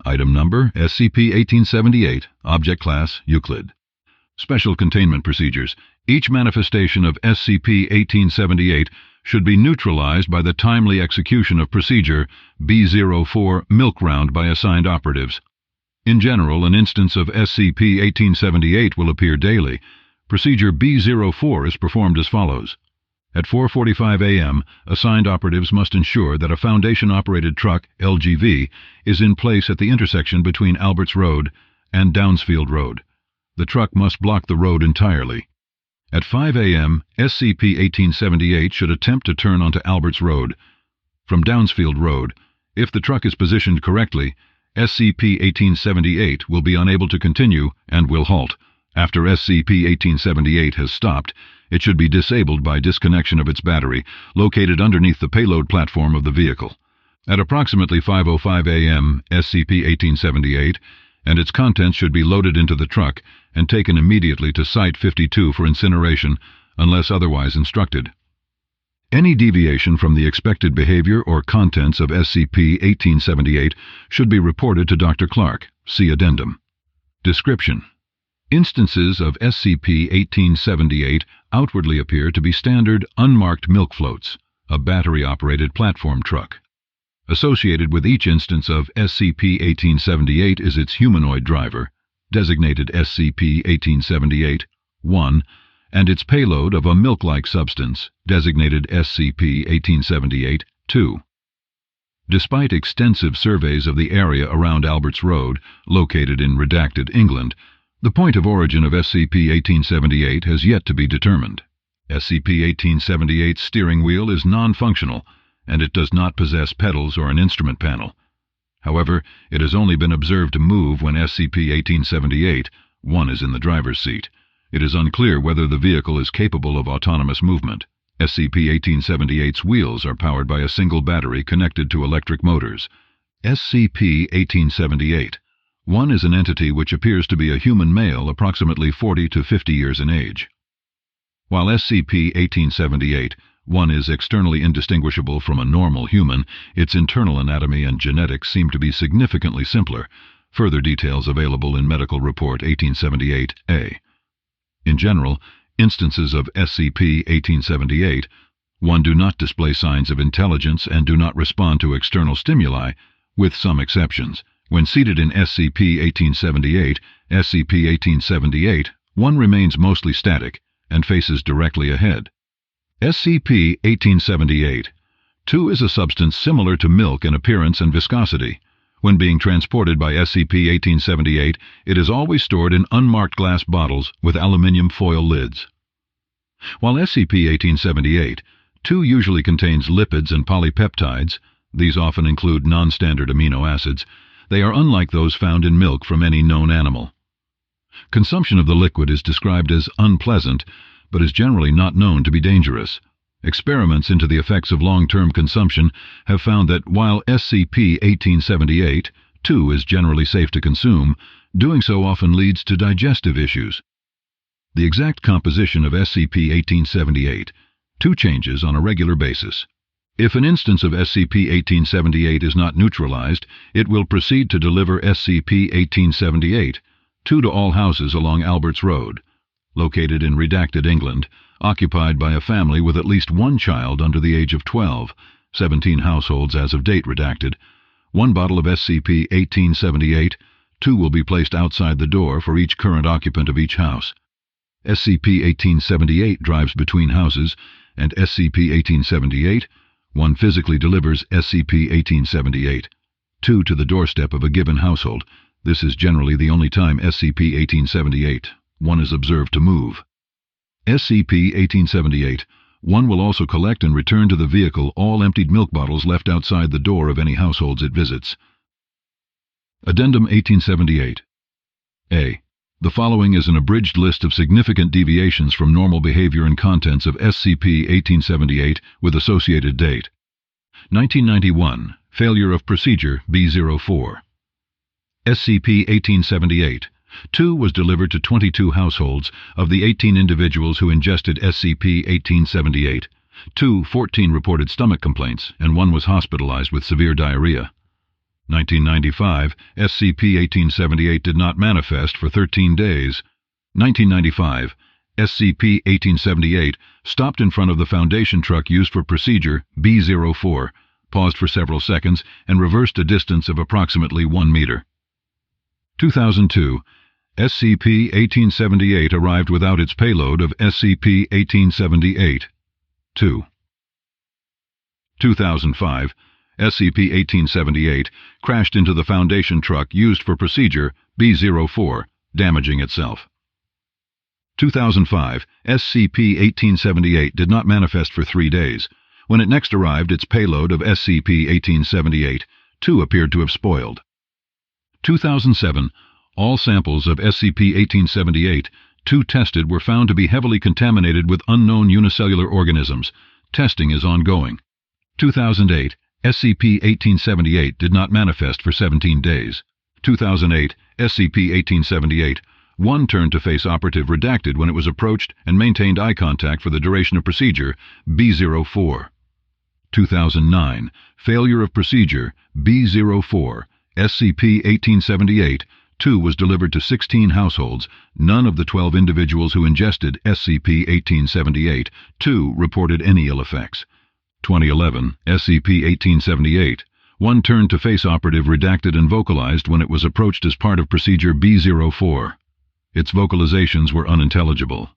Item number SCP-1878. Object Class Euclid. Special Containment Procedures. Each manifestation of SCP-1878 should be neutralized by the timely execution of Procedure B-04 Milk Round by assigned operatives. In general, an instance of SCP-1878 will appear daily. Procedure B-04 is performed as follows. At 4:45 a.m., assigned operatives must ensure that a Foundation-operated truck, LGV, is in place at the intersection between Alberts Road and Downsfield Road. The truck must block the road entirely. At 5 a.m., SCP-1878 should attempt to turn onto Alberts Road. From Downsfield Road, if the truck is positioned correctly, SCP-1878 will be unable to continue and will halt. After SCP-1878 has stopped, it should be disabled by disconnection of its battery, located underneath the payload platform of the vehicle. At approximately 5:05 a.m., SCP-1878 and its contents should be loaded into the truck and taken immediately to Site 52 for incineration, unless otherwise instructed. Any deviation from the expected behavior or contents of SCP-1878 should be reported to Dr. Clark. See Addendum. Description. Instances of SCP-1878 outwardly appear to be standard unmarked milk floats, a battery-operated platform truck. Associated with each instance of SCP-1878 is its humanoid driver, designated SCP-1878-1, and its payload of a milk-like substance, designated SCP-1878-2. Despite extensive surveys of the area around Alberts Road, located in redacted England, the point of origin of SCP-1878 has yet to be determined. SCP-1878's steering wheel is non-functional, and it does not possess pedals or an instrument panel. However, it has only been observed to move when SCP-1878-1 is in the driver's seat. It is unclear whether the vehicle is capable of autonomous movement. SCP-1878's wheels are powered by a single battery connected to electric motors. SCP-1878 1 is an entity which appears to be a human male approximately 40 to 50 years in age. While SCP-1878-1 is externally indistinguishable from a normal human, its internal anatomy and genetics seem to be significantly simpler. Further details available in Medical Report 1878-A. In general, instances of SCP-1878-1 do not display signs of intelligence and do not respond to external stimuli, with some exceptions. When seated in SCP-1878, SCP-1878-1 remains mostly static and faces directly ahead. SCP-1878-2 is a substance similar to milk in appearance and viscosity. When being transported by SCP-1878, it is always stored in unmarked glass bottles with aluminum foil lids. While SCP-1878-2 usually contains lipids and polypeptides, these often include non-standard amino acids, they are unlike those found in milk from any known animal. Consumption of the liquid is described as unpleasant, but is generally not known to be dangerous. Experiments into the effects of long-term consumption have found that while SCP-1878-2 is generally safe to consume, doing so often leads to digestive issues. The exact composition of SCP-1878-2 changes on a regular basis. If an instance of SCP-1878 is not neutralized, it will proceed to deliver SCP-1878-2 to all houses along Alberts Road, located in redacted England, occupied by a family with at least one child under the age of 12, 17 households as of date redacted. One bottle of SCP-1878-2 will be placed outside the door for each current occupant of each house. SCP-1878 drives between houses, and SCP-1878-1 physically delivers SCP-1878-2 to the doorstep of a given household. This is generally the only time SCP-1878-1 is observed to move. SCP-1878-1 will also collect and return to the vehicle all emptied milk bottles left outside the door of any households it visits. Addendum 1878. A. The following is an abridged list of significant deviations from normal behavior and contents of SCP-1878 with associated date. 1991. Failure of Procedure B-04. SCP-1878-2 was delivered to 22 households of the 18 individuals who ingested SCP-1878. 14 reported stomach complaints, and 1 was hospitalized with severe diarrhea. 1995, SCP-1878 did not manifest for 13 days. 1995, SCP-1878 stopped in front of the Foundation truck used for procedure B-04, paused for several seconds, and reversed a distance of approximately 1 meter. 2002, SCP-1878 arrived without its payload of SCP-1878. 2. 2005, SCP-1878 crashed into the Foundation truck used for procedure B-04, damaging itself. 2005, SCP-1878 did not manifest for 3 days. When it next arrived, its payload of SCP-1878, 2 appeared to have spoiled. 2007, all samples of SCP-1878, 2 tested, were found to be heavily contaminated with unknown unicellular organisms. Testing is ongoing. 2008, SCP-1878 did not manifest for 17 days. 2008, SCP-1878, 1 turned to face operative redacted when it was approached and maintained eye contact for the duration of procedure B-04. 2009, failure of procedure B-04, SCP-1878, 2 was delivered to 16 households. None of the 12 individuals who ingested SCP-1878, 2 reported any ill effects. 2011, SCP-1878, 1 turned to face operative redacted and vocalized when it was approached as part of procedure B-04. Its vocalizations were unintelligible.